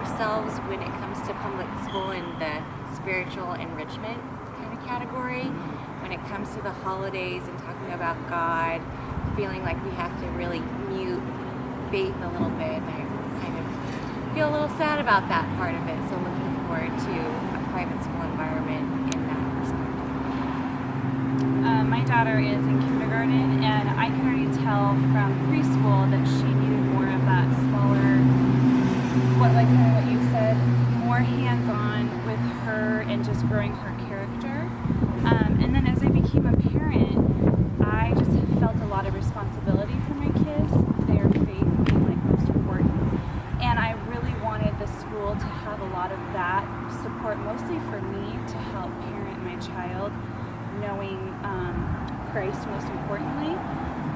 ourselves when it comes to public school in the spiritual enrichment kind of category. When it comes to the holidays and talking about God, feeling like we have to really mute faith a little bit. And I kind of feel a little sad about that part of it. So looking forward to a private school environment in that respect. My daughter is in kindergarten, and I can already tell from preschool that she needed more of that smaller, kind of what you said, more hands-on with her and just growing her character. And then as I became a parent, I just felt a lot of responsibility for my kids, their faith being like most important. And I really wanted the school to have a lot of that support, mostly for me to help parent my child, knowing Christ most importantly.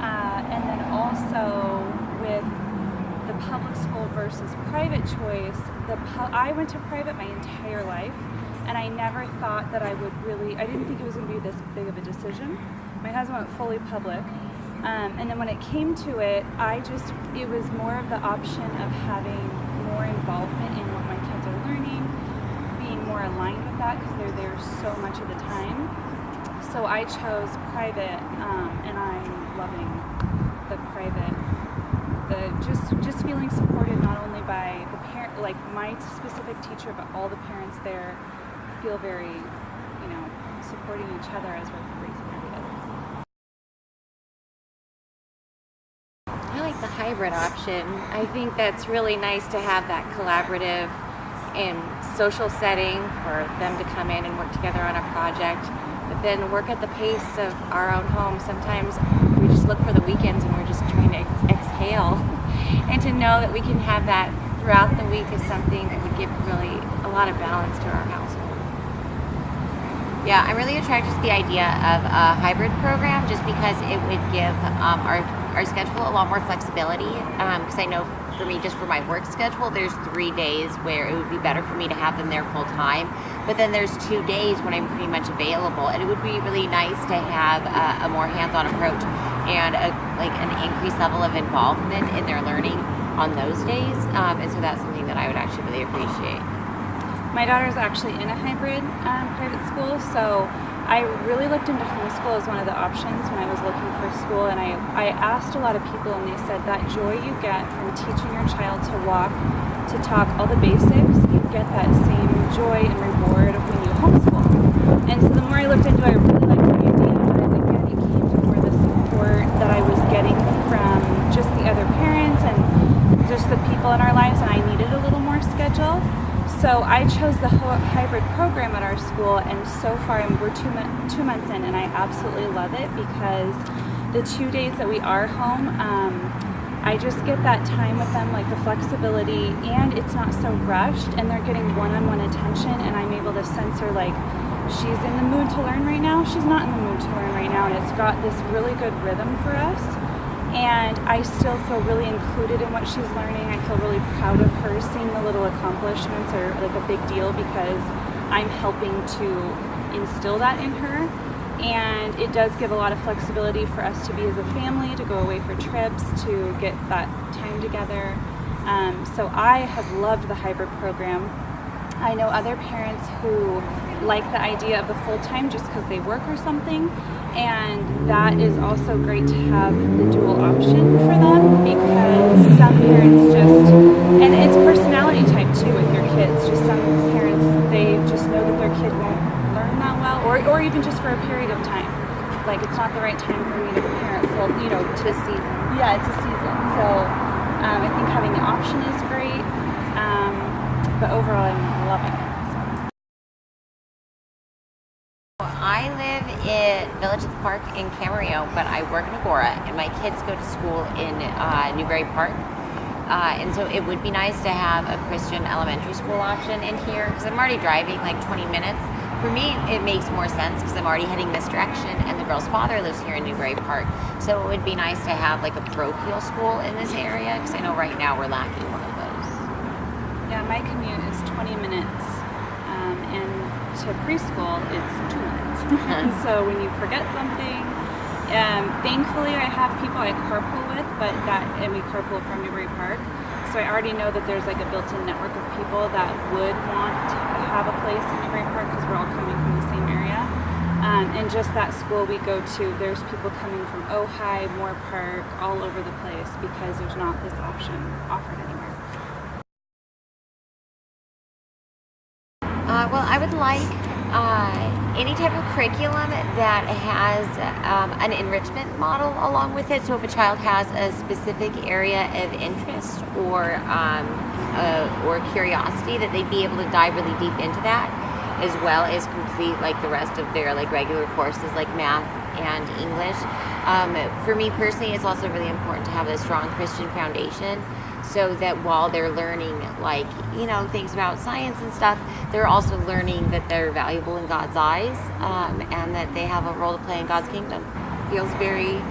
And then also with the public school versus private choice, I went to private my entire life, and I never thought that I didn't think it was going to be this big of a decision. My husband went fully public, and then when it came to it, it was more of the option of having more involvement in what my kids are learning, being more aligned with that because they're there so much of the time. So I chose private, and I'm loving the private. Just feeling supported not only by the parent, like my specific teacher, but all the parents there feel very, supporting each other as we're raising our kids. I like the hybrid option. I think that's really nice to have that collaborative and social setting for them to come in and work together on a project, but then work at the pace of our own home. Sometimes we just look for the weekends and we're just trying to exhale. And to know that we can have that throughout the week is something that would give really a lot of balance to our household. Yeah, I'm really attracted to the idea of a hybrid program just because it would give our schedule a lot more flexibility. Because I know for me, just for my work schedule, there's 3 days where it would be better for me to have them there full time. But then there's 2 days when I'm pretty much available, and it would be really nice to have a more hands-on approach and an increased level of involvement in their learning on those days. And so that's something that I would actually really appreciate. My daughter's actually in a hybrid private school, so I really looked into homeschool as one of the options when I was looking for school, and I asked a lot of people, and they said that joy you get from teaching your child to walk, to talk, all the basics, you get that same joy and reward when you homeschool. And so the more I looked into it, I really liked the idea, but again, it came to more the support that I was getting from just the other parents and just the people in our lives, and I needed a little more schedule. So I chose the hybrid program at our school, and so far we're 2 months in, and I absolutely love it because the 2 days that we are home, I just get that time with them, like the flexibility, and it's not so rushed, and they're getting one-on-one attention, and I'm able to censor, like, she's in the mood to learn right now, she's not in the mood to learn right now, and it's got this really good rhythm for us. And I still feel really included in what she's learning. I feel really proud of her. Seeing the little accomplishments are like a big deal because I'm helping to instill that in her. And it does give a lot of flexibility for us to be as a family, to go away for trips, to get that time together. So I have loved the hybrid program. I know other parents who like the idea of the full-time just because they work or something, and that is also great to have the dual option for them because some parents and it's personality type too with your kids, just some parents, they just know that their kid won't learn that well, or even just for a period of time. Like, it's not the right time for me to parent full, to the season. Yeah, it's a season. So I think having the option is great, but overall I'm loving it. I live in Village at the Park in Camarillo, but I work in Agora, and my kids go to school in Newbury Park. And so it would be nice to have a Christian elementary school option in here, because I'm already driving like 20 minutes. For me, it makes more sense because I'm already heading this direction, and the girl's father lives here in Newbury Park. So it would be nice to have like a parochial school in this area, because I know right now we're lacking one of those. Yeah, my commute is 20 minutes, and to preschool it's 2 minutes. So when you forget something, thankfully I have people I carpool with, and we carpool from Newbury Park. So I already know that there's like a built-in network of people that would want to have a place in Newbury Park because we're all coming from the same area. And just that school we go to, there's people coming from Ojai, Moore Park, all over the place because there's not this option offered anywhere. Well, I would like any type of curriculum that has an enrichment model along with it. So if a child has a specific area of interest or curiosity, that they'd be able to dive really deep into that, as well as complete like the rest of their like regular courses like math and English. For me personally, it's also really important to have a strong Christian foundation, so that while they're learning like, you know, things about science and stuff, they're also learning that they're valuable in God's eyes, and that they have a role to play in God's kingdom. Feels very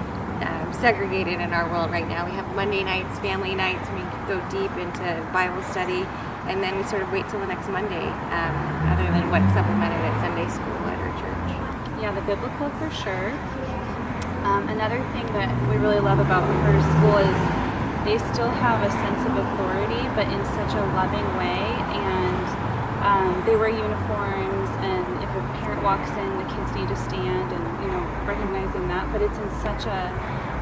segregated in our world right now. We have Monday nights, family nights, and we go deep into Bible study, and then we sort of wait till the next Monday, other than what's supplemented at Sunday school at our church. Yeah, the biblical for sure. Another thing that we really love about her school is they still have a sense of authority, but in such a loving way, and they wear uniforms, and if a parent walks in, the kids need to stand, and you know, recognizing that, but it's in such a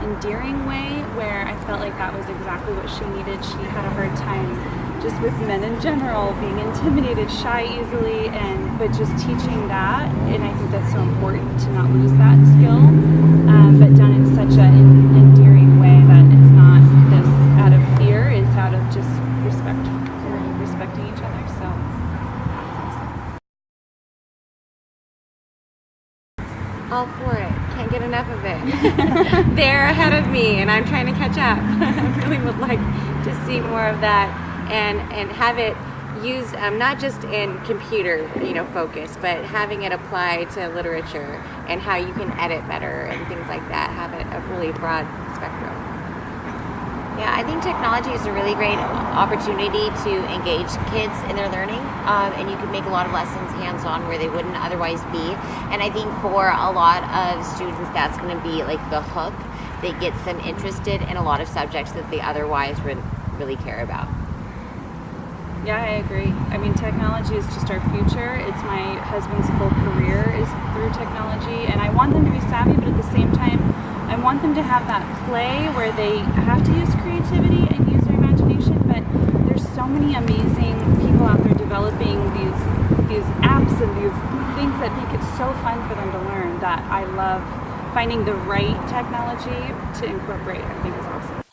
endearing way where I felt like that was exactly what she needed. She had a hard time just with men in general, being intimidated, shy easily, but just teaching that, and I think that's so important to not lose that skill, but done in such an endearing way that it's not this out of fear, it's out of just respecting each other. So All for it. Can't get enough of it. They're ahead of me, and I'm trying to catch up. I really would like to see more of that, and have it used not just in computer, you know, focus, but having it apply to literature and how you can edit better and things like that. Have it a really broad spectrum. Yeah, I think technology is a really great opportunity to engage kids in their learning, and you can make a lot of lessons hands-on where they wouldn't otherwise be. And I think for a lot of students, that's going to be like the hook that gets them interested in a lot of subjects that they otherwise wouldn't really care about. yeah, I agree. I mean, technology is just our future. It's my husband's full career is through technology, and I want them to be savvy, but at the same time, I want them to have that play where they have to use creativity and use their imagination, but there's so many amazing people out there developing these apps and these things that make it so fun for them to learn, that I love finding the right technology to incorporate. I think is awesome.